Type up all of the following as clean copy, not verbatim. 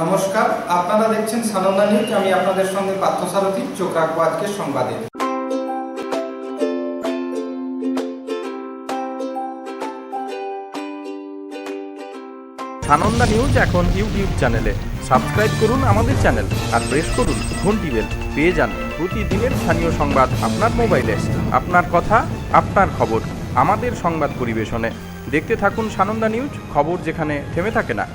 নমস্কার, আপনারা দেখছেন সানন্দা নিউজ। আমি আপনাদের সঙ্গে পার্থসারথী। চোখ রাখবো আজকের সংবাদে। সানন্দা নিউজ এখন ইউটিউব চ্যানেলে। সাবস্ক্রাইব করুন আমাদের চ্যানেল আর প্রেস করুন ঘন্টি বেল। পেয়ে যান প্রতিদিনের স্থানীয় সংবাদ আপনার মোবাইলে। আপনার কথা, আপনার খবর, আমাদের সংবাদ পরিবেশনে। দেখতে থাকুন সানন্দা নিউজ, খবর যেখানে থেমে থাকে না।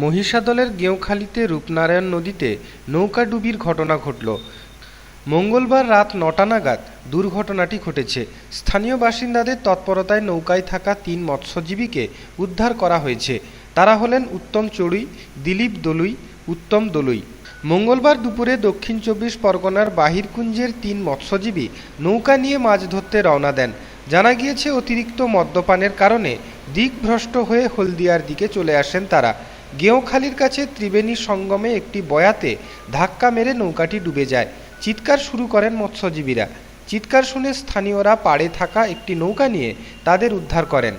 মহিষাদলের গেঁওখালীতে রূপনারায়ণ নদীতে নৌকাডুবির ঘটনা ঘটল। মঙ্গলবার রাত ৯টা নাগাদ দুর্ঘটনাটি ঘটেছে। স্থানীয় বাসিন্দাদের তৎপরতায় নৌকায় থাকা ৩ মৎস্যজীবীকে উদ্ধার করা হয়েছে। তারা হলেন উত্তম চড়ুই, দিলীপ দলুই, উত্তম দলুই। মঙ্গলবার দুপুরে দক্ষিণ ২৪ পরগনার বাহিরকুঞ্জের ৩ মৎস্যজীবী নৌকা নিয়ে মাছ ধরতে রওনা দেন। জানা গিয়েছে অতিরিক্ত মদ্যপানের কারণে দিকভ্রষ্ট হয়ে হলদিয়ার দিকে চলে আসেন তারা। গেঁওখালীর কাছে ত্রিবেণী সঙ্গমে একটি বয়াতে ধাক্কা মেরে নৌকাটি ডুবে যায়। চিৎকার শুরু করেন মৎস্যজীবীরা। চিৎকার শুনে স্থানীয়রা পাড়ে থাকা একটি নৌকা নিয়ে তাদের উদ্ধার করেন।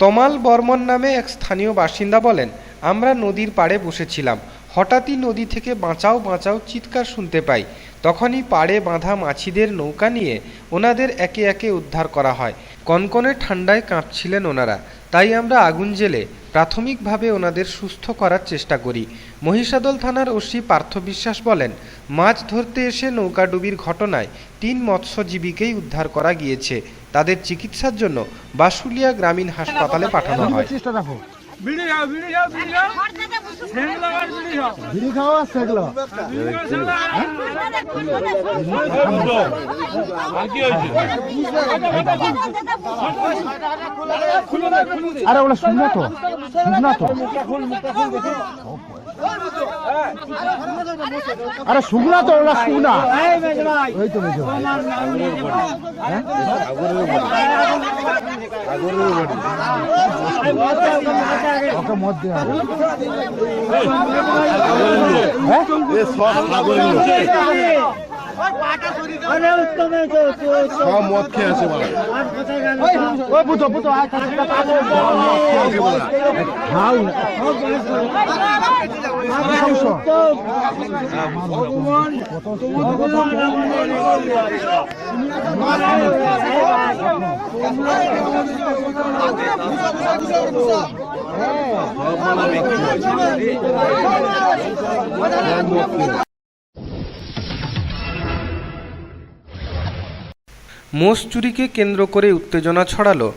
তমাল বর্মন নামে এক স্থানীয় বাসিন্দা বলেন, আমরা নদীর পাড়ে বসেছিলাম, হঠাৎই নদী থেকে বাঁচাও বাঁচাও চিৎকার শুনতে পাই। তখনই পাড়ে বাঁধা মাছিদের নৌকা নিয়ে ওনাদের একে একে উদ্ধার করা হয়। কনকনে ঠান্ডায় কাঁপছিলেন ওনারা, তাই আমরা আগুন জ্বেলে প্রাথমিকভাবে ওনাদের সুস্থ করার চেষ্টা করি। মহিষাদল থানার ওসি পার্থ বিশ্বাস বলেন, মাছ ধরতে এসে নৌকাডুবির ঘটনায় ৩ মৎস্যজীবীকেই উদ্ধার করা গিয়েছে। তাদের চিকিৎসার জন্য বাসুলিয়া গ্রামীণ হাসপাতালে পাঠানো হয়। আরে ওরা শুননা তো আরে শুকনা তো ওরা শুকনা ওই তো মেজো ওকে মত দেওয়া সব মদ খেয়ে আছে মোষ চুরিকে কেন্দ্র করে উত্তেজনা ছড়ালো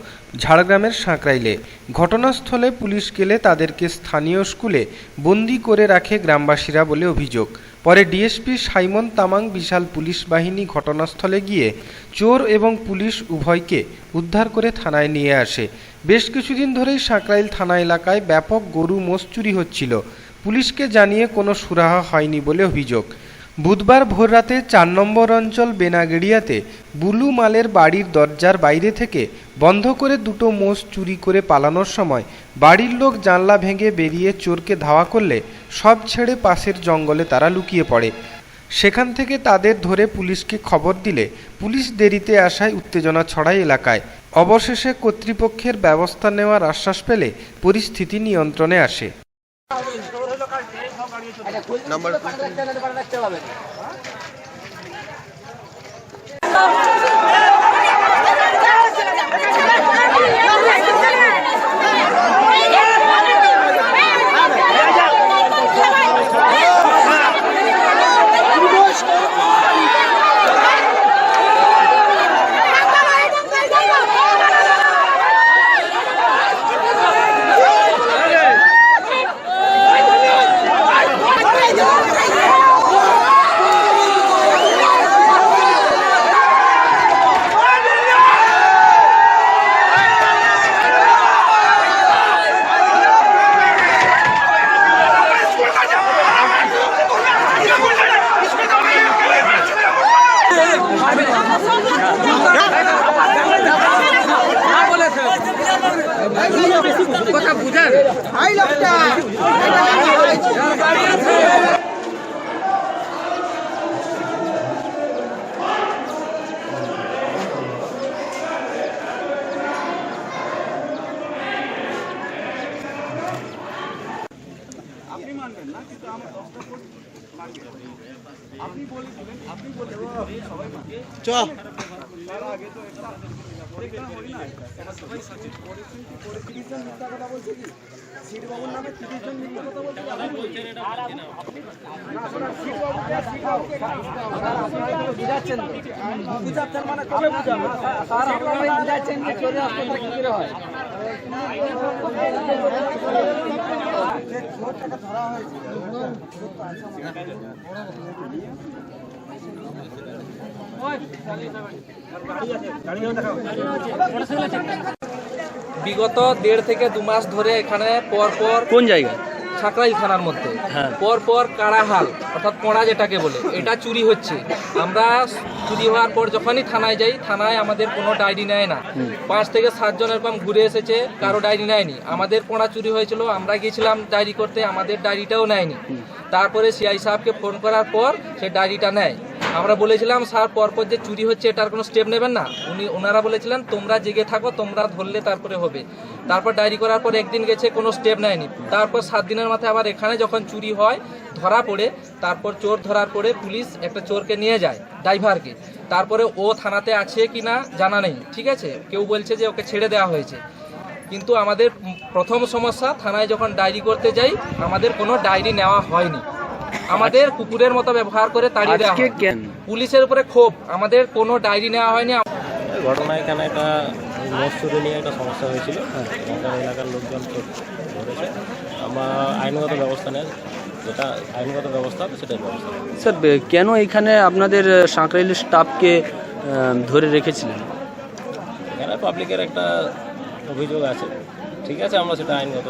ঝাড়গ্রামের সাঁকরাইলে। ঘটনাস্থলে পুলিশ গেলে তাদেরকে স্থানীয় স্কুলে বন্দি করে রাখে গ্রামবাসীরা বলে অভিযোগ। পরে ডিএসপি সাইমন তামাং বিশাল পুলিশ বাহিনী ঘটনাস্থলে গিয়ে চোর এবং পুলিশ উভয়কে উদ্ধার করে থানায় নিয়ে আসে। বেশ কিছুদিন ধরেই সাঁকরাইল থানা এলাকায় ব্যাপক গরু মোষ চুরি হচ্ছিল। পুলিশকে জানিয়ে কোনো সুরাহা হয়নি বলে অভিযোগ। বুধবার ভোররাতে ৪ নম্বর অঞ্চল বেনাগেড়িয়াতে বুলু মালের বাড়ির দরজার বাইরে থেকে বন্ধ করে 2টো মোষ চুরি করে পালানোর সময় বাড়ির লোক জানলা ভেঙে বেরিয়ে চোরকে ধাওয়া করলে সব ছেড়ে পাশের জঙ্গলে তারা লুকিয়ে পড়ে। সেখান থেকে তাদের ধরে পুলিশকে খবর দিলে পুলিশ দেরিতে আসায় উত্তেজনা ছড়ায় এলাকায়। অবশেষে কর্তৃপক্ষের ব্যবস্থা নেওয়ার আশ্বাস পেলে পরিস্থিতি নিয়ন্ত্রণে আসে। কথা বুঝেন বিগত 1.5 থেকে 2 মাস ধরে এখানে পরপর কোন জায়গায়? সাকরাইল থানার মধ্যে হ্যাঁ। পরপর কাড়াহাল অর্থাৎ কড়া যেটাকে বলে এটা চুরি হচ্ছে। আমরা চুরি হওয়ার পর যখনই থানায় যাই, থানায় আমাদের কোনো ডায়েরি নেয় না। 5 থেকে 7 জন এরকম ঘুরে এসেছে, কারো ডায়েরি নেয়নি। আমাদের কোড়া চুরি হয়েছিল, আমরা গিয়েছিলাম ডায়েরি করতে, আমাদের ডায়েরিটাও নেয়নি। তারপরে সিআই সাহেবকে ফোন করার পর সে ডায়েরিটা নেয়। আমরা বলেছিলাম স্যার পরপর যে চুরি হচ্ছে এটার কোনো স্টেপ নেবেন না। ওনারা বলেছিলেন তোমরা জেগে থাকো, তোমরা ধরলে তারপরে হবে। তারপর ডায়েরি করার পর একদিন গেছে, কোনো স্টেপ নেয়নি। তারপর 7 দিনের মাথায় আবার এখানে যখন চুরি হয়, ধরা পড়ে, তারপর চোর ধরার পরে পুলিশ একটা চোরকে নিয়ে যায়, ড্রাইভারকে। তারপরে ও থানাতে আছে কি না জানা নেই, ঠিক আছে। কেউ বলছে যে ওকে ছেড়ে দেওয়া হয়েছে। কিন্তু আমাদের প্রথম সমস্যা, থানায় যখন ডায়েরি করতে যাই আমাদের কোনো ডায়েরি নেওয়া হয়নি। আমাদের কুকুরের মতো ব্যবহার করে তাড়িয়ে দেওয়া হয়। পুলিশের উপরে ক্ষোভ, আমাদের কোনো ডায়েরি নেওয়া হয়নি। ঘটনা এখানে একটা মোষ চুরি নিয়ে একটা সমস্যা হয়েছিল, এলাকার লোকজন ধরেছে। আমরা আইনগত ব্যবস্থা নেয়, যেটা আইনগত ব্যবস্থা সেটাই ব্যবস্থা। স্যার কেন এখানে আপনাদের সাঁকরাইল স্টাফকে ধরে রেখেছিলেন? এখানে পাবলিকের একটা অভিযোগ আছে, ঠিক আছে, আমরা সেটা আইনগত।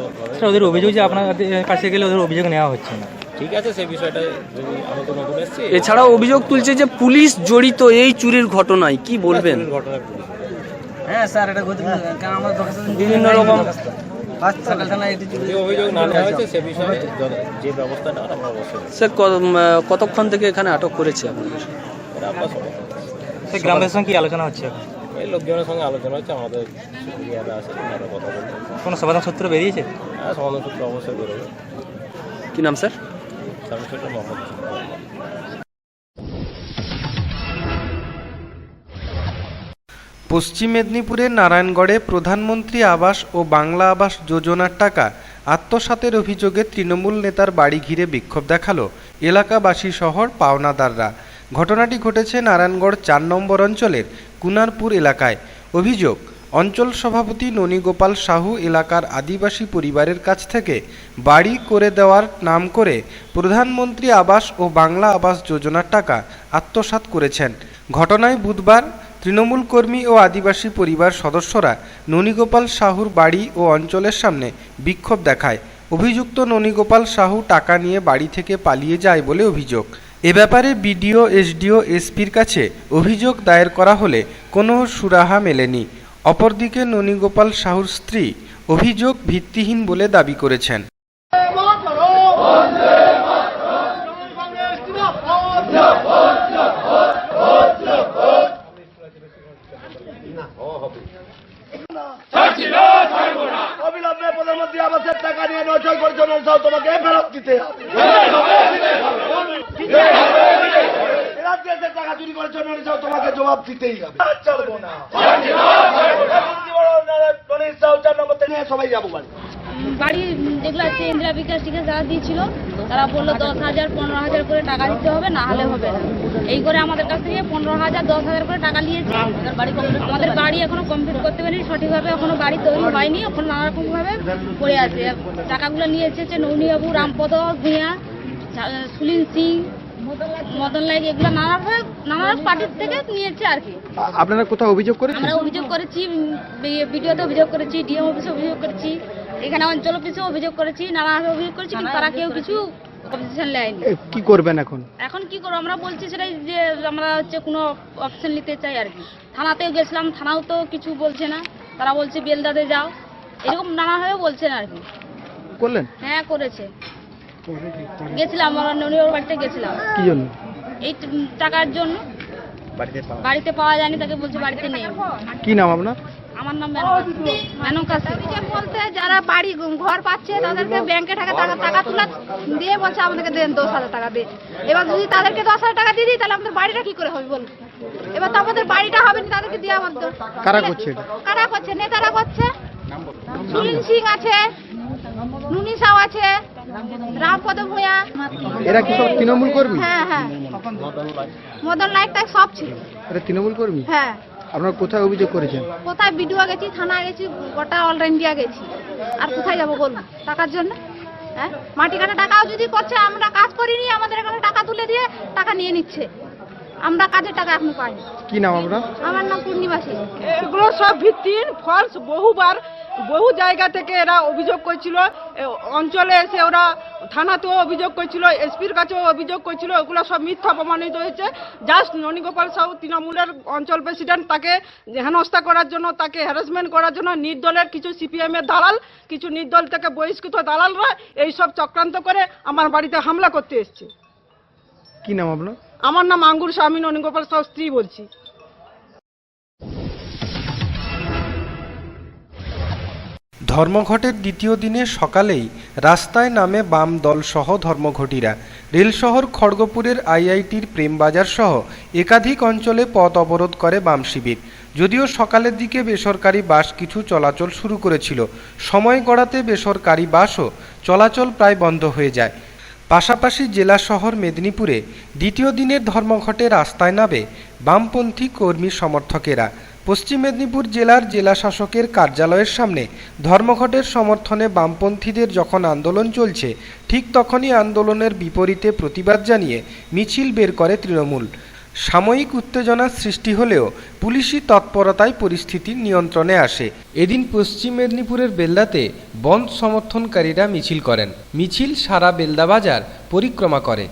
ওদের অভিযোগ যে আপনার কাছে গেলে ওদের অভিযোগ নেওয়া হচ্ছে না, ঠিক আছে, সেই বিষয়টা যদি আমি তো নতুন এসেছি। এছাড়াও অভিযোগ তুলছে যে পুলিশ জড়িত এই চুরির ঘটনায়, কি বলবেন? ঘটনার পুলিশ হ্যাঁ স্যার, এটা বিভিন্ন রকম যদি অভিযোগ না নেওয়া হয়েছে সে বিষয়ে যে ব্যবস্থা নেওয়ার আমরা অবশ্যই। স্যার কতক্ষণ থেকে এখানে আটক করেছে আপনাদের? এটা আমরা সবাই গ্রামের সঙ্গে কি আলোচনা হচ্ছে এখন? এই লোকজনের সঙ্গে আলোচনা হচ্ছে, আমাদের সুবিধাটা আছে, আমরা কথা বলতে। কোনো সমাধান সূত্র বেরিয়েছে? হ্যাঁ, সমাধান সূত্র অবশ্যই বেরোবে। কি নাম স্যার? Sub inspector Mohammad. পশ্চিম মেদিনীপুরের নারায়ণগড়ে প্রধানমন্ত্রী আবাস ও বাংলা আবাস যোজনার টাকা আত্মসাতের অভিযোগে তৃণমূল নেতার বাড়ি ঘিরে বিক্ষোভ দেখালো এলাকাবাসী শহর পাওনাদাররা। ঘটনাটি ঘটেছে নারায়ণগড় 4 নম্বর অঞ্চলের কুনারপুর এলাকায়। অভিযোগ, অঞ্চল সভাপতি ননীগোপাল সাহু এলাকার আদিবাসী পরিবারের কাছ থেকে বাড়ি করে দেওয়ার নাম করে প্রধানমন্ত্রী আবাস ও বাংলা আবাস যোজনার টাকা আত্মসাৎ করেছেন। ঘটনায় বুধবার তৃণমূল কর্মী ও আদিবাসী পরিবার সদস্যরা ননীগোপাল সাহুর বাড়ি ও অঞ্চলের সামনে বিক্ষোভ দেখায়। অভিযুক্ত ননীগোপাল সাহু টাকা নিয়ে বাড়ি থেকে পালিয়ে যায় বলে অভিযোগ। এ ব্যাপারে বিডিও, এসডিও, এসপির কাছে অভিযোগ দায়ের করা হলে কোনো সুরাহা মেলেনি। অপরদিকে ননীগোপাল সাহুর স্ত্রী অভিযোগ ভিত্তিহীন বলে দাবি করেছেন। অবিলম্বে প্রধানমন্ত্রী আবাসের টাকা নিয়ে নয় করেছে, তোমাকে ফেরত দিতে হবে। রাজ্যের টাকা চুরি করেছে, তোমাকে জবাব দিতেই হবে। ছাড়বো না। 4 নম্বর থেকে সবাই যাবো বাড়ি। বাড়ি যেগুলো আছে ইন্দিরা বিকাশ টিকে যারা দিয়েছিল তারা বললো 10,000 15,000 করে টাকা দিতে হবে, না হলে হবে না। এই করে আমাদের কাছ থেকে 15,000 10,000 করে টাকা নিয়েছে। আমাদের বাড়ি এখনো কমপ্লিট করতে পারিনি সঠিকভাবে, এখনো বাড়ি তৈরি হয়নি, এখন নানা রকম ভাবে পড়ে আছে। টাকাগুলো নিয়ে এসেছে নৌনিবাবু, রামপদ ভূঁইয়া, সুলিন সিং, মদন লাইক, এগুলো নানা পার্টির থেকে নিয়েছে আর কি। আপনারা কোথাও অভিযোগ করেছেন? আমরা অভিযোগ করেছি, ভিডিওতে অভিযোগ করেছি, ডিএম অফিসে অভিযোগ করেছি, এখানে অঞ্চল অফিসে অভিযোগ করেছি, নানাভাবে অভিযোগ করেছি, কিন্তু তারা কেউ অবজেকশন নেয়নি। কি করবেন এখন? এখন কি করবো আমরা বলছি সেটাই যে আমরা কোনো অপশন নিতে চাই আর কি। থানাতেও গেছিলাম, থানাও তো কিছু বলছে না, তারা বলছে বেলদাতে যাও, এরকম নানাভাবে বলছেন আর কি। করলেন? হ্যাঁ করেছে, গেছিলাম, আমরা ননিবাবুর বাড়িতে গেছিলাম। কি জন্য? এই টাকার জন্য। বাড়িতে পাওয়া যায়নি, তাকে বলছে বাড়িতে নেই। কি নাম আপনার? আমার নাম মেনকা সিং। বলতে যারা বাড়ি ঘর পাচ্ছে তাদেরকে ব্যাংকে টাকা তোলা দিয়ে বলছে আমাদেরকে দেন 10,000 টাকা দে। এবার যদি তাদেরকে 10,000 টাকা দিয়ে দিই তাহলে আমাদের বাড়িটা কি করে হবে বলুন? এবার তো আমাদের বাড়িটা হবে না, তাদেরকে দেওয়া আমাদের। কারা করছে? নেতারা করছে। সুরিন সিং আছে, নুনি সাউ আছে, রামপদ ভূঁইয়া। এরা কি সব তৃণমূল কর্মী? হ্যাঁ, মদন লাইকটা সব ছিল। এরা তৃণমূল কর্মী? হ্যাঁ। আপনারা কোথায় অভিযোগ করেছেন? কোথায় বিডিও গেছি, থানা গেছি, গোটা অল ইন্ডিয়া গেছি। আর কোথায় যাবো বলুন টাকার জন্য? হ্যাঁ, মাটি কাটা টাকাও যদি করছে, আমরা কাজ করিনি, আমাদের এখানে টাকা তুলে দিয়ে টাকা নিয়ে নিচ্ছে। আমরা কাজের টাকা এখন পাই। কি নাম আপনার? আমার নাম পূর্ণিমা সিং। এগুলো সব ভিত্তিহীন ফলস। বহু জায়গা থেকে এরা অভিযোগ করছিল, অঞ্চলে এসে ওরা থানাতেও অভিযোগ করছিল, এসপির কাছেও অভিযোগ করছিল। ওগুলো সব মিথ্যা প্রমাণিত হয়েছে। জাস্ট ননীগোপাল সাউ তৃণমূলের অঞ্চল প্রেসিডেন্ট, তাকে হেনস্থা করার জন্য, তাকে হ্যারাসমেন্ট করার জন্য নির্দলের কিছু সিপিএমের দালাল, কিছু নির্দল থেকে বহিষ্কৃত দালালরা এইসব চক্রান্ত করে আমার বাড়িতে হামলা করতে এসছে। কি নাম আপনার? আমার নাম আঙ্গুর শাহ, আমি ননীগোপাল সাউ স্ত্রী বলছি। ধর্মঘটের দ্বিতীয় দিনে সকালেই রাস্তায় নামে বাম দল সহ ধর্মঘটিরা। রেল শহর খড়গপুরের আইআইটির প্রেমবাজার সহ একাধিক অঞ্চলে পথ অবরোধ করে বাম শিবির। যদিও সকালের দিকে বেসরকারি বাস কিছু চলাচল শুরু করেছিল, সময় গড়াতে বেসরকারি বাসও চলাচল প্রায় বন্ধ হয়ে যায়। পাশাপাশি জেলা শহর মেদিনীপুরে দ্বিতীয় দিনের ধর্মঘটে রাস্তায় নামে বামপন্থী কর্মী সমর্থকেরা। পশ্চিম মেদিনীপুর জেলার জেলা শাসকের কার্যালয়ের সামনে ধর্মঘটের সমর্থনে বামপন্থীদের যখন আন্দোলন চলছে, ঠিক তখনই আন্দোলনের বিপরীতে প্রতিবাদ জানিয়ে মিছিল বের করে তৃণমূল। সাময়িক উত্তেজনার সৃষ্টি হলেও পুলিশি তৎপরতায় পরিস্থিতি নিয়ন্ত্রণে আসে। এদিন পশ্চিম মেদিনীপুরের বেলদাতে বন্ধ সমর্থনকারীরা মিছিল করেন। মিছিল সারা বেলদা বাজার পরিক্রমা করে।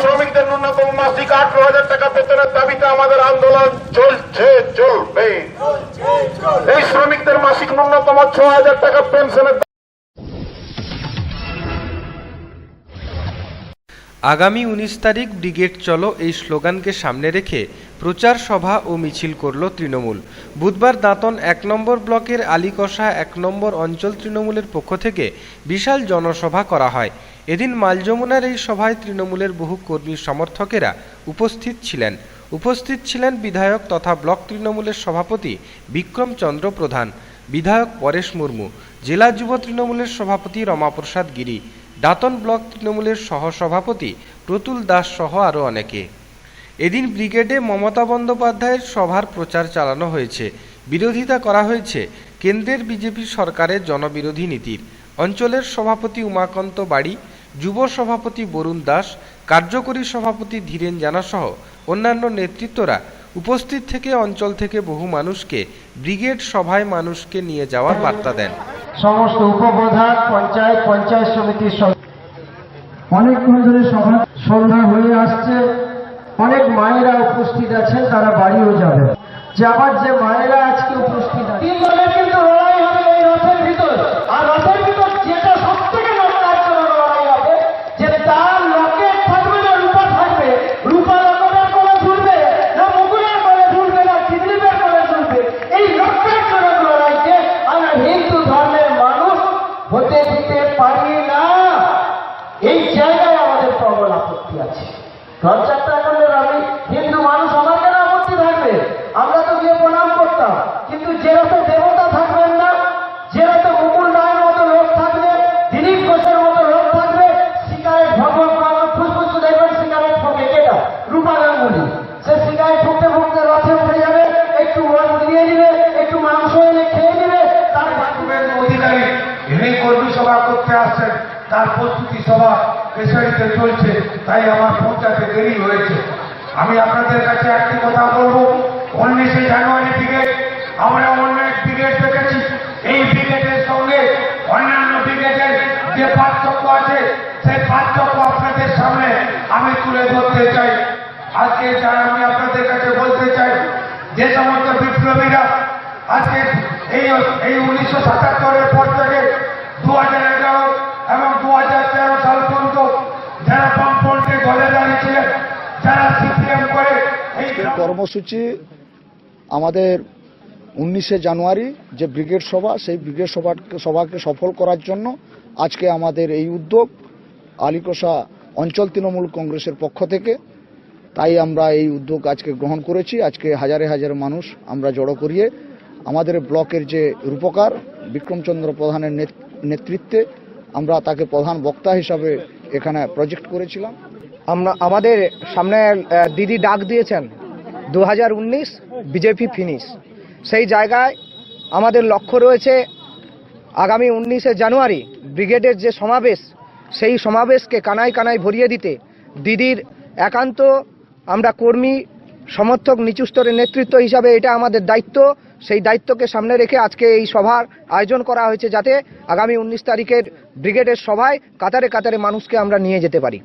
শ্রমিকদের ন্যূনতম মাসিক 18,000 টাকা বেতনের দাবিতে আমাদের আন্দোলন চলছে, চলবে। এই শ্রমিকদের মাসিক ন্যূনতম 6,000 টাকা পেনশনের। আগামী 19 তারিখ ব্রিগেড চলো এই স্লোগানকে সামনে রেখে প্রচার সভা ও মিছিল করল তৃণমূল। বুধবার দাঁতন 1 নম্বর ব্লকের আলীকষা 1 নম্বর অঞ্চল তৃণমূলের পক্ষ থেকে বিশাল জনসভা করা হয়। এদিন মালযমুনার এই সভায় তৃণমূলের বহু কর্মী সমর্থকেরা উপস্থিত ছিলেন বিধায়ক তথা ব্লক তৃণমূলের সভাপতি বিক্রম চন্দ্র প্রধান, বিধায়ক পরেশ মুর্মু, জেলা যুব তৃণমূলের সভাপতি রমাপ্রসাদ গিরি, দাঁতন ব্লক তৃণমূলের সহসভাপতি প্রতুল দাস সহ আরও অনেকে। এদিন ব্রিগেডে মমতা বন্দ্যোপাধ্যায়ের সভার প্রচার চালানো হয়েছে। বিরোধিতা করা হয়েছে কেন্দ্রের বিজেপি সরকারের জনবিরোধী নীতির। অঞ্চলের সভাপতি উমাকান্ত বাড়ি, যুব সভাপতি বরুণ দাস, কার্যকরী সভাপতি ধীরেন জানা সহ অন্যান্য নেতৃত্বরা উপস্থিত থেকে অঞ্চল থেকে বহু মানুষকে ব্রিগেড সভায় মানুষকে নিয়ে যাওয়ার বার্তা দেন। সমস্ত উপপ্রধান পঞ্চায়েত সমিতির অনেকক্ষণ ধরে সভা সন্ধ্যা হয়ে আসছে, অনেক মায়েরা উপস্থিত আছেন, তারা বাড়িও যাবে। যাবার যে মায়েরা আজকে উপস্থিত আছেন, 3 দলের কিন্তু লড়াই হবে এই রথের ভিতর। আর রথের ভিতর যেটা সব থেকে লড়াই হবে, যে তার লকেট থাকবে না রূপা থাকবে, রূপা লকেটের করে ঝুলবে না মুকুলের করে ঝুলবে না চিত্রিপের করে ঝুলবে, এই লক্ষ্যের জন্য লড়াইকে আমরা হিন্দু ধর্মের মানুষ হতে দিতে পারি না। এই জায়গায় আমাদের প্রবল আপত্তি আছে। রথযাত্রা করলে আমি হিন্দু মানুষ, আমার কেন আপত্তি থাকবে? আমরা তো গিয়ে প্রণাম করতাম, কিন্তু যে রথে দেবতা থাকবেন না, যে রথে মুকুল রায়ের মতো লোক থাকবে, দিলীপ ঘোষের মতো লোক থাকবে, সিগারেট ফুসফুস দেখবেন সিগারেট ফুটে কেটা রূপা গাঙ্গুলি, সে সিগারেট ফুটতে ফুটতে রথে উঠে যাবে, একটু ওর দিয়ে দিবে, একটু মাংস এনে খেয়ে দিবে, তার অধিকারী এই কর্মী সভা করতে আসছেন, তার প্রস্তুতি সভা পেশারিতে চলছে, তাই আমার পৌঁছাতে দেরি হয়েছে। আমি আপনাদের কাছে একটি কথা বলবো, 19শে জানুয়ারি থেকে আমরা অন্য এক ব্রিগেড দেখেছি। এই ব্রিগেডের সঙ্গে অন্যান্য ব্রিগেডের যে পার্থক্য আছে, সেই পার্থক্য আপনাদের সামনে আমি তুলে ধরতে চাই। আজকে যা আমি আপনাদের কাছে বলতে চাই, যে সমস্ত বিপ্লবীরা আজকে এই 1977-এর পর থেকে 2011 এবং 2013 সাল পর্যন্ত যারা বামপন্থী দলে দাঁড়িয়েছিলেন, যারা সিপিএম করে এই কর্মসূচি আমাদের 19শে জানুয়ারি যে ব্রিগেড সভা, সেই ব্রিগেড সভাকে সফল করার জন্য আজকে আমাদের এই উদ্যোগ আলীকোষা অঞ্চল তৃণমূল কংগ্রেসের পক্ষ থেকে। তাই আমরা এই উদ্যোগ আজকে গ্রহণ করেছি। আজকে হাজারে হাজারে মানুষ আমরা জড়ো করিয়ে আমাদের ব্লকের যে রূপকার বিক্রমচন্দ্র প্রধানের নেতৃত্বে আমরা তাকে প্রধান বক্তা হিসাবে এখানে প্রজেক্ট করেছিলাম। আমাদের সামনে দিদি ডাক দিয়েছেন 2019 বিজেপি ফিনিশ। সেই জায়গায় আমাদের লক্ষ্য রয়েছে আগামী 19শে জানুয়ারি ব্রিগেডের যে সমাবেশ, সেই সমাবেশকে কানায় কানায় ভরিয়ে দিতে দিদির একান্ত আমরা কর্মী সমর্থক নিচু স্তরের নেতৃত্ব হিসাবে এটা আমাদের দায়িত্ব। সেই দায়িত্বকে সামনে রেখে আজকে এই সভার আয়োজন করা হয়েছে, যাতে আগামী 19 তারিখের ব্রিগেডের সভায় কাতারে কাতারে মানুষকে আমরা নিয়ে যেতে পারি।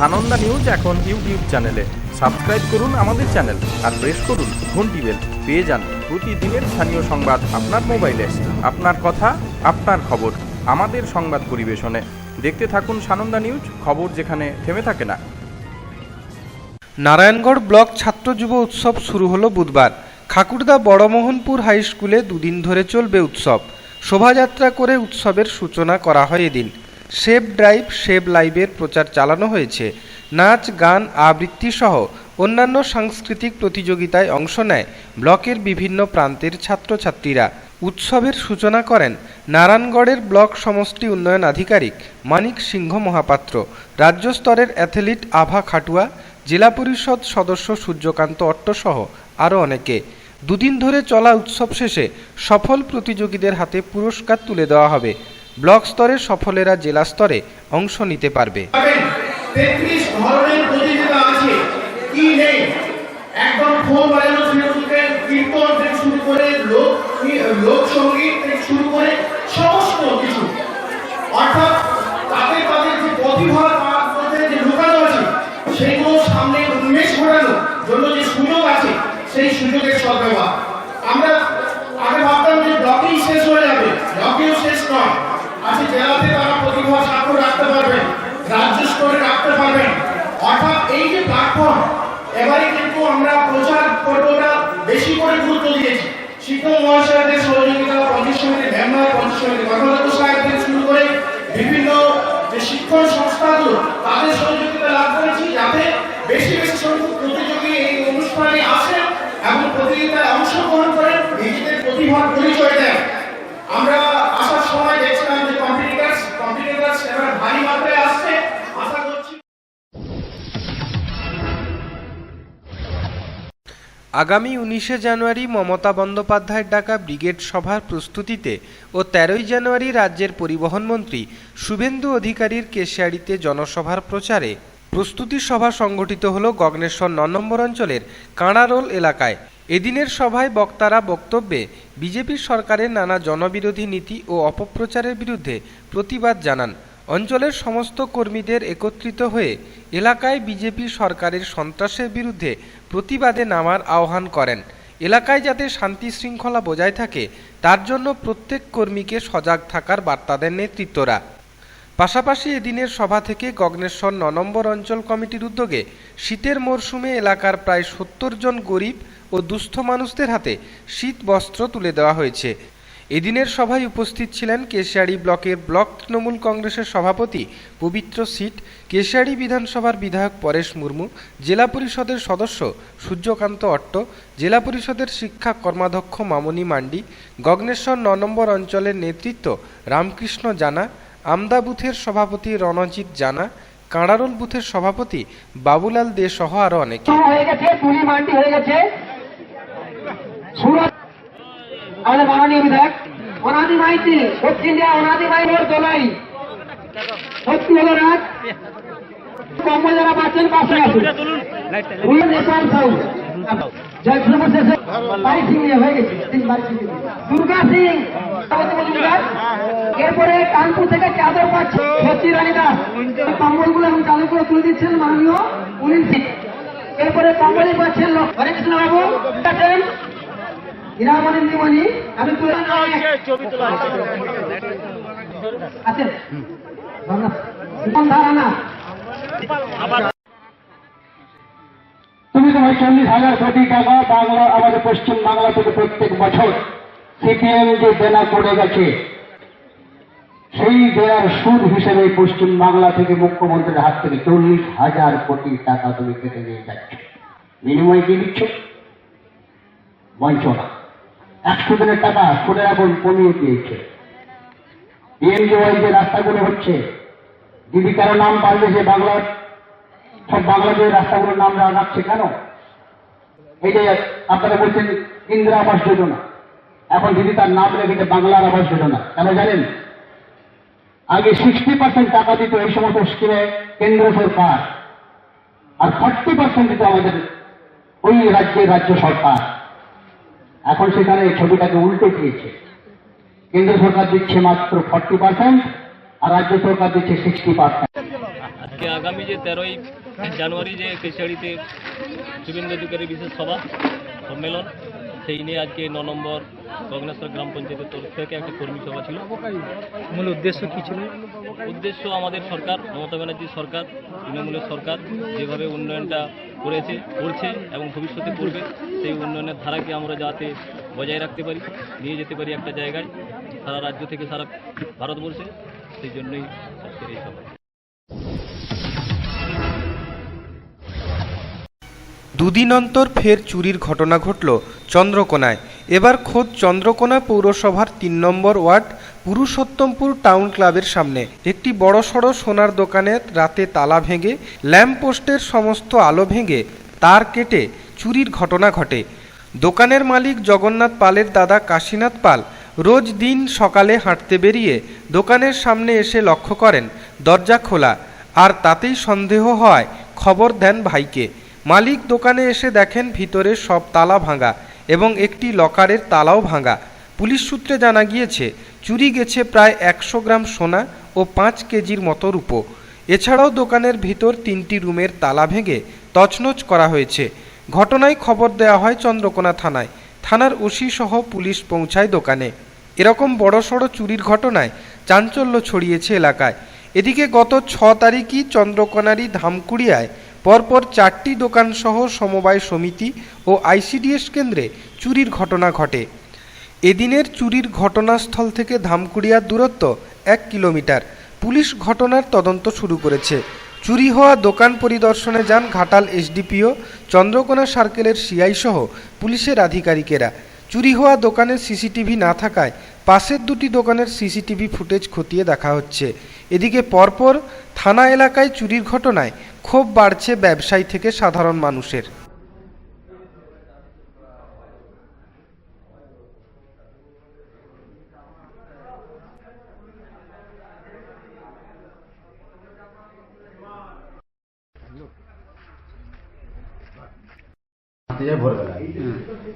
সানন্দা নিউজ এখন ইউটিউব চ্যানেলে। সাবস্ক্রাইব করুন আমাদের চ্যানেল আর প্রেস করুন ঘন্টি বেল। পেয়ে যান প্রতিদিনের স্থানীয় সংবাদ আপনার মোবাইলে। আপনার কথা, আপনার খবর, আমাদের সংবাদ পরিবেশনে। দেখতে থাকুন সানন্দা নিউজ, খবর যেখানে থেমে থাকে না। নারায়ণগড় ব্লক ছাত্র যুব উৎসব শুরু হলো বুধবার। খাকুড়দা বড়মোহনপুর হাই স্কুলে 2 দিন ধরে চলবে উৎসব। শোভাযাত্রা করে উৎসবের সূচনা করা হয় এদিন। সেভ ড্রাইভ সেভ লাইভের প্রচার চালানো হয়েছে। নাচ, গান, আবৃত্তি সহ অন্যান্য সাংস্কৃতিক প্রতিযোগিতায় অংশ নেয় ব্লকের বিভিন্ন প্রান্তের ছাত্রছাত্রীরা। উৎসবের সূচনা করেন নারায়ণগড়ের ব্লক সমষ্টি উন্নয়ন আধিকারিক মানিক সিংহ মহাপাত্র, রাজ্য স্তরের অ্যাথলিট আভা খাটুয়া, জেলা পরিষদ সদস্য সূর্যকান্ত অট্ট সহ আরও অনেকে। 2 দিন ধরে চলা উৎসব শেষে সফল প্রতিযোগীদের হাতে পুরস্কার তুলে দেওয়া হবে। ব্লক স্তরে সফলেরা জেলা স্তরে অংশ নিতে পারবে। 33 ধরনের প্রতিযোগিতা আছে, কি নেই একদম ফোন বাজানো থেকে কীর্তন থেকে শুরু করে লোকসঙ্গীত থেকে শুরু করে সমস্ত কিছু, অর্থাৎ তাদের যে প্রতিভা তার মধ্যে যে লুকানো আছে সেইগুলো সামনে উন্মেষ ঘটানোর জন্য যে সুযোগ আছে, সেই সুযোগের সদ্ব্যবহার। আমরা আগে ভাবতাম যে ব্লকেই শেষ হয়ে যাবে, ব্লকেও শেষ নয়। আজকে জেলাতে তারা প্রতিভা স্বাক্ষর রাখতে পারবেন, রাজ্য স্তরে রাখতে পারবেন। অর্থাৎ এই যে প্ল্যাটফর্ম, এবারে কিন্তু আমরা প্রচার পর্বটা বেশি করে গুরুত্ব দিয়েছি। শিক্ষক মহাশয়দের সহযোগিতা, পঞ্চায়েত সমিতির মেম্বার, পঞ্চায়েত সমিতির কর্মকর্তা সাহেবদের শুরু করে বিভিন্ন যে শিক্ষণ সংস্থাগুলো, তাদের সহযোগিতা লাভ করেছি, যাতে বেশি বেশি সংখ্যক প্রতিযোগী এই অনুষ্ঠানে আসেন এবং প্রতিযোগিতায় অংশগ্রহণ করেন, নিজেদের প্রতিভার পরিচয় দেন। আমরা আসার সময় দেখছিলাম যে আগামী 19শে জানুয়ারি মমতা বন্দ্যোপাধ্যায়ের ডাকা ব্রিগেড সভার প্রস্তুতিতে ও 13ই জানুয়ারি রাজ্যের পরিবহন মন্ত্রী শুভেন্দু অধিকারীর কেশিয়াড়িতে জনসভার প্রচারে প্রস্তুতি সভা সংগঠিত হল গগনেশ্বর 9 নম্বর অঞ্চলের কাঁড়ারোল এলাকায়। এদিনের সভায় বক্তারা বক্তব্যে বিজেপি সরকারের নানা জনবিরোধী নীতি ও অপপ্রচারের বিরুদ্ধে প্রতিবাদ জানান। অঞ্চলের সমস্ত কর্মীদের একত্রিত হয়ে এলাকায় বিজেপি সরকারের সন্ত্রাসের বিরুদ্ধে প্রতিবাদে নামার আহ্বান করেন। এলাকায় যাতে শান্তি শৃঙ্খলা বজায় থাকে তার জন্য প্রত্যেক কর্মীকে সজাগ থাকার বার্তা দেন নেতৃত্বরা। পাশাপাশি এদিনের সভা থেকে গগনেশ্বর 9 নম্বর অঞ্চল কমিটির উদ্যোগে শীতের মরশুমে এলাকার প্রায় 70 জন গরিব ও দুস্থ মানুষদের হাতে শীত বস্ত্র তুলে দেওয়া হয়েছে। এদিনের সভায় উপস্থিত ছিলেন কেশিয়াড়ি ব্লকের ব্লক তৃণমূল কংগ্রেসের সভাপতি পবিত্র সিট, কেশিয়াড়ি বিধানসভার বিধায়ক পরেশ মুর্মু, জেলা পরিষদের সদস্য সূর্যকান্ত অট্ট, জেলা পরিষদের শিক্ষা কর্মাধ্যক্ষ মামনি মান্ডি, গগনেশ্বর 9 নম্বর অঞ্চলের নেতৃত্ব রামকৃষ্ণ জানা, আমদা বুথের সভাপতি রণজিৎ জানা, কাঁড়ারোল বুথের সভাপতি বাবুলাল দে সহ আরো অনেকে। আমাদের মাননীয় বিধায়ক অনাদি মাইতি দক্ষিণ ইন্ডিয়া অনাদি মাইনের দোলাই সত্যি হলো রাত কম্বল যারা পাচ্ছেন পাশে আসুন দুর্গা সিং এরপরে কানপুর থেকে চাদর পাচ্ছে সত্যি রানী দাস কম্বলগুলো এখন চালু করে তুলে দিচ্ছেন মাননীয় উনিন সিং। এরপরে কম্বলই পাচ্ছেন হরে কৃষ্ণ বাবু আমি তুমি তোমার 40,000 কোটি টাকা বাংলা আমাদের পশ্চিম বাংলা থেকে প্রত্যেক বছর সিপিএম যে দেনা করে গেছে সেই দেনার সুদ হিসেবে পশ্চিম বাংলা থেকে মুখ্যমন্ত্রীর হাত থেকে 40,000 কোটি টাকা তুমি কেটে নিয়ে যাচ্ছ। বিনিময় কি দিচ্ছ? বঞ্চনা। 100 দিনের টাকা সুদের এখন কমিয়ে দিয়েছে। পিএমজিওয়াই যে রাস্তাগুলো হচ্ছে, জীবিকার নাম পাল্টে যে বাংলার সব বাংলাদেশের রাস্তাগুলোর নাম রাখছে কেন? এই যে আপনারা বলছেন ইন্দিরা আবাস যোজনা, এখন দিদি তার নাম রেখেছে বাংলার আবাস যোজনা। কেন জানেন? আগে 60% টাকা দিত এই সমস্ত স্কিমে কেন্দ্র সরকার, আর 40% দিত আমাদের ওই রাজ্য সরকার। এখন সেখানে ছবিটাকে উল্টে দিয়েছে, কেন্দ্র সরকার দিচ্ছে মাত্র 40% আর রাজ্য সরকার দিচ্ছে 60%। আজকে আগামী যে 13ই জানুয়ারি যে কেশিয়াড়িতে শুভেন্দু অধিকারী বিশেষ সভা সম্মেলন, সেই নিয়ে আজকে 9 নম্বর গগনেশ্বর গ্রাম পঞ্চায়েতের তরফ থেকে একটা কর্মী সভা ছিল। মূল উদ্দেশ্য কী ছিল? উদ্দেশ্য আমাদের সরকার, মমতা ব্যানার্জির সরকার, তৃণমূলের সরকার যেভাবে উন্নয়নটা করছে এবং ভবিষ্যতে করবে, সেই উন্নয়নের ধারাকে আমরা যাতে বজায় রাখতে পারি, নিয়ে যেতে পারি একটা জায়গায় সারা রাজ্য থেকে সারা ভারতবর্ষে, সেই জন্যই আজকের এই সভা। দুদিন অন্তর ফের চুরির ঘটনা ঘটল চন্দ্রকোনায়। এবার খোদ চন্দ্রকোনা পৌরসভার 3 নম্বর ওয়ার্ড পুরুষোত্তমপুর টাউন ক্লাবের সামনে একটি বড়সড় সোনার দোকানের রাতে তালা ভেঙে ল্যাম্পপোস্টের সমস্ত আলো ভেঙে তার কেটে চুরির ঘটনা ঘটে। দোকানের মালিক জগন্নাথ পালের দাদা কাশীনাথ পাল রোজ দিন সকালে হাঁটতে বেরিয়ে দোকানের সামনে এসে লক্ষ্য করেন দরজা খোলা, আর তাতেই সন্দেহ হয় খবর দেন ভাইকে। মালিক দোকানে এসে দেখেন ভিতরে সব তালা ভাঙা এবং একটি লকারের তালাও ভাঙা। পুলিশ সূত্রে জানা গিয়েছে চুরি গেছে প্রায় 100 গ্রাম সোনা ও 5 কেজির মতো রূপো। এছাড়াও দোকানের ভিতর 3টি রুমের তালা ভেঙে তছনছ করা হয়েছে। ঘটনায় খবর দেওয়া হয় চন্দ্রকোনা থানায়। থানার ওসি সহ পুলিশ পৌঁছায় দোকানে। এরকম বড়সড় চুরির ঘটনায় চাঞ্চল্য ছড়িয়েছে এলাকায়। এদিকে গত 6 তারিখই চন্দ্রকোনারই ধামকুড়িয়ায় পরপর 4টি দোকানসহ সমবায় সমিতি ও আইসিডিএস কেন্দ্রে চুরির ঘটনা ঘটে। এদিনের চুরির ঘটনাস্থল থেকে ধামকুড়িয়ার দূরত্ব 1 কিলোমিটার। পুলিশ ঘটনার তদন্ত শুরু করেছে। চুরি হওয়া দোকান পরিদর্শনে যান ঘাটাল এসডিপিও, চন্দ্রকোনা সার্কেলের সিআই সহ পুলিশের আধিকারিকেরা। চুরি হওয়া দোকানের সিসিটিভি না থাকায় পাশের 2টি দোকানের সিসিটিভি ফুটেজ খতিয়ে দেখা হচ্ছে। এদিকে পরপর থানা এলাকায় চুরির ঘটনায় ক্ষোভ বাড়ছে ব্যবসায়ী থেকে সাধারণ মানুষের। হাঁটতে যায় ভোরবেলায়,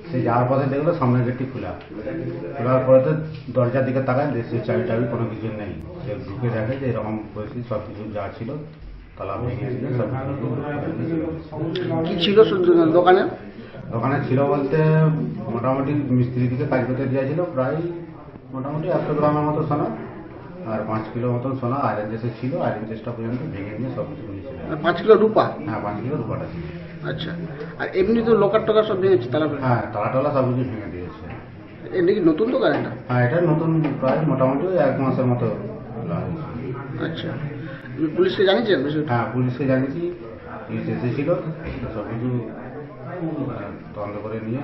সে যাওয়ার পথে দেখলো সামনের গেটটি খোলার পরে তো দরজার দিকে তাকায়, সে চাবি টাবি কোনো কিছু নেই। সে ঢুকে দেখে যে এরকম পরিস্থিতি, সব কিছু যা ছিল তালা ভেঙে ছিল, সব কি ছিল দোকানে? দোকানে ছিল বলতে মোটামুটি মিস্ত্রি থেকে কাজ করতে দিয়েছিল প্রায় মোটামুটি 100 গ্রামের মতো সোনা আর 5 কিলো মতন সোনা আয়রন চেসে ছিল। আয়রন চেসটা পর্যন্ত ভেঙে নিয়ে সব কিছু নিয়েছিল। 5 কিলো রূপা? হ্যাঁ, 5 কিলো রূপাটা ছিল। আচ্ছা, আর এমনি তো লোকার টোকা সব ভেঙেছে তালা? হ্যাঁ, তালা টালা সব কিছু ভেঙে দিয়েছে। এমনি কি নতুন দোকান এটা? হ্যাঁ, এটা নতুন, প্রায় মোটামুটি 1 মাসের মতো খোলা হয়েছে। আচ্ছা, পুলিশকে জানিয়েছেন? হ্যাঁ, পুলিশকে জানিয়েছি, পুলিশ এসেছিল, সব কিছু তদন্ত করে নিয়ে।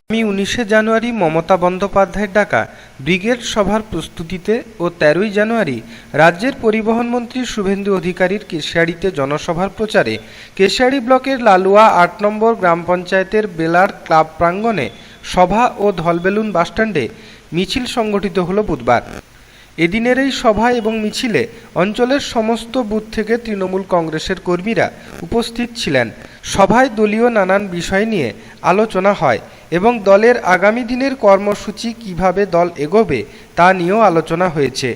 আগামী 19শে জানুয়ারি মমতা বন্দ্যোপাধ্যায়ের ডাকা ব্রিগেড সভার প্রস্তুতিতে ও 13ই জানুয়ারি রাজ্যের পরিবহন মন্ত্রী শুভেন্দু অধিকারীর কেশিয়াড়িতে জনসভার প্রচারে কেশিয়াড়ি ব্লকের লালুয়া 8 নম্বর গ্রাম পঞ্চায়েতের বেলার ক্লাব প্রাঙ্গণে সভা ও ধলবেলুন বাসস্ট্যান্ডে মিছিল সংগঠিত হলো বুধবার। এদিনের এই সভা এবং মিছিলে অঞ্চলের সমস্ত বুথ থেকে তৃণমূল কংগ্রেসের কর্মীরা উপস্থিত ছিলেন। সভায় দলীয় নানান বিষয় নিয়ে আলোচনা হয় এবং দলের আগামী দিনের কর্মসূচি কিভাবে দল এগোবে তা নিয়েও আলোচনা হয়েছে।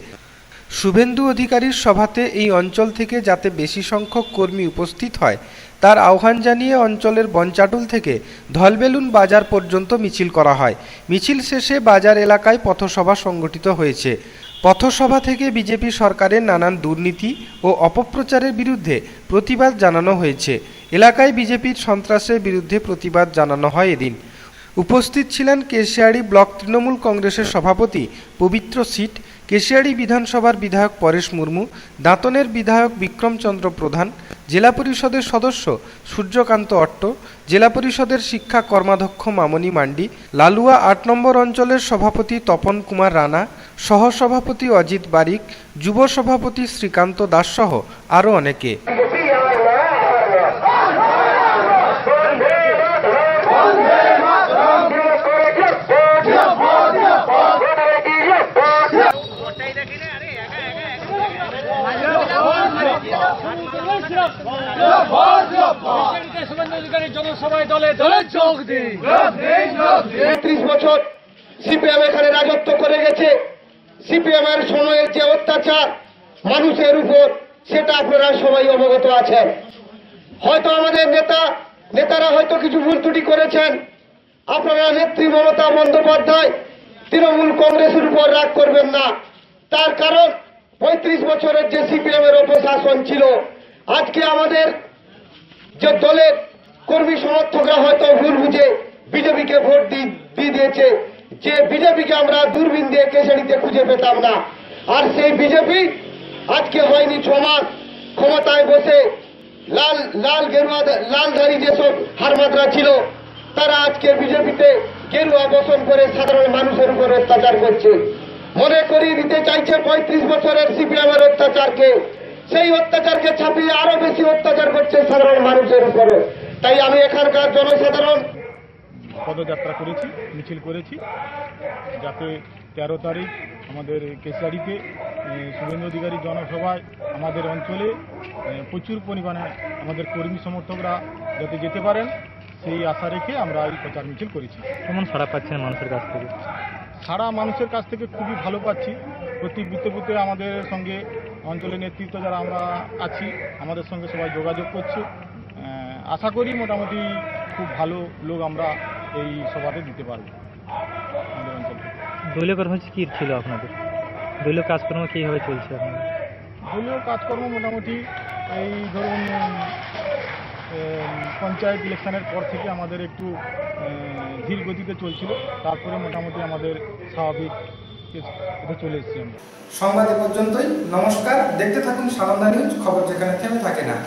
শুভেন্দু অধিকারীর সভাতে এই অঞ্চল থেকে যাতে বেশি সংখ্যক কর্মী উপস্থিত হয় তার আহ্বান জানিয়ে অঞ্চলের বনচাটুল থেকে ধলবেলুন বাজার পর্যন্ত মিছিল করা হয়। মিছিল শেষে বাজার এলাকায় পথসভা সংগঠিত হয়েছে। পথসভা থেকে বিজেপি সরকারের নানান দুর্নীতি ও অপপ্রচারের বিরুদ্ধে প্রতিবাদ জানানো হয়েছে। এলাকায় বিজেপির সন্ত্রাসের বিরুদ্ধে প্রতিবাদ জানানো হয় এদিন। উপস্থিত ছিলেন কেশিয়াড়ি ব্লক তৃণমূল কংগ্রেসের সভাপতি পবিত্র সিট, কেশিয়াড়ি বিধানসভার বিধায়ক পরেশ মুর্মু, দাঁতনের বিধায়ক বিক্রমচন্দ্র প্রধান, জেলা পরিষদের সদস্য সূর্যকান্ত অট্ট, জেলা পরিষদের শিক্ষা কর্মাধ্যক্ষ মামনি মান্ডি, লালুয়া 8 নম্বর অঞ্চলের সভাপতি তপন কুমার রানা, সহসভাপতি অজিত বারিক, যুব সভাপতি শ্রীকান্ত দাস সহ আরও অনেকে। জনসভায় দলে দলে যোগ দিন। 30 বছর সিপিএম এখানে রাজত্ব করে গেছে। সিপিএম এর সময়ের যে অত্যাচার মানুষের উপর, সেটা আপনারা সবাই অবগত আছেন। হয়তো আমাদের নেতারা হয়তো কিছু ভুল ত্রুটি করেছেন। আপনারা নেত্রী মমতা বন্দ্যোপাধ্যায় তৃণমূল কংগ্রেসের উপর রাগ করবেন না। তার কারণ 35 বছরের যে সিপিএম এর অপশাসন ছিল, আজকে আমাদের যে দলের কর্মী সমর্থকরা হয়তো ভুল বুঝে বিজেপিকে ভোট দিয়ে দিয়েছে, যে বিজেপিকে আমরা দূরবীন দিয়ে কেশাড়িতে খুঁজে পেতাম না। আর সেই বিজেপি আজকে হয়নি 6 মাস ক্ষমতায় বসে লালধারী যেসব হারমাদরা ছিল, তারা আজকে বিজেপিতে গেরুয়া বসন করে সাধারণ মানুষের উপর অত্যাচার করছে। মনে করিয়ে দিতে চাইছে 35 বছরের সিপিএম এর অত্যাচারকে, সেই অত্যাচারকে ছাপিয়ে আরো বেশি অত্যাচার করছে সাধারণ মানুষের উপরে। তাই আমি এখানকার জনসাধারণ পদযাত্রা করেছি, মিছিল করেছি, যাতে 13 তারিখ আমাদের কেশিয়াড়িতে শুভেন্দু অধিকারী জনসভায় আমাদের অঞ্চলে প্রচুর পরিমাণে আমাদের কর্মী সমর্থকরা যাতে যেতে পারেন, সেই আশা রেখে আমরা এই প্রচার মিছিল করেছি। কেমন সাড়া পাচ্ছেন মানুষের কাছ থেকে? সারা মানুষের কাছ থেকে খুবই ভালো পাচ্ছি। প্রতি বুথে আমাদের সঙ্গে অঞ্চলের নেতৃত্ব যারা আমরা আছি, আমাদের সঙ্গে সবাই যোগাযোগ করছে। আশা করি মোটামুটি খুব ভালো লোক আমরা এই সভাতে দিতে পারব আমাদের অঞ্চল থেকে। দলীয় কর্মসূচি কী ছিল আপনাদের? দলীয় কাজকর্ম কীভাবে চলছে আপনাদের? দলীয় কাজকর্ম মোটামুটি এই ধরুন পঞ্চায়েত ইলেকশনের পর থেকে আমাদের একটু ধীর গতিতে চলছিল, তারপরে মোটামুটি আমাদের স্বাভাবিক চলে এসেছি আমরা। সংবাদ এ পর্যন্তই। নমস্কার, দেখতে থাকুন সানন্দা নিউজ, খবর যেখানে থেমে থাকে না।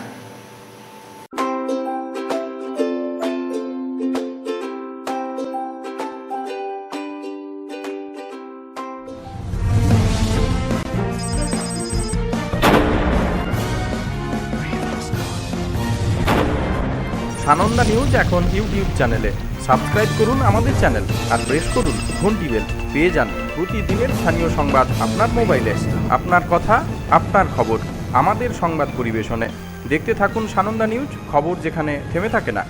সানন্দা নিউজ এখন ইউটিউব চ্যানেলে। সাবস্ক্রাইব করুন আমাদের চ্যানেল আর প্রেস করুন ঘন্টি বেল, পেয়ে যান প্রতিদিনের স্থানীয় সংবাদ আপনার মোবাইলে। আপনার কথা, আপনার খবর, আমাদের সংবাদ পরিবেশনে। দেখতে থাকুন সানন্দা নিউজ, খবর যেখানে থেমে থাকে না।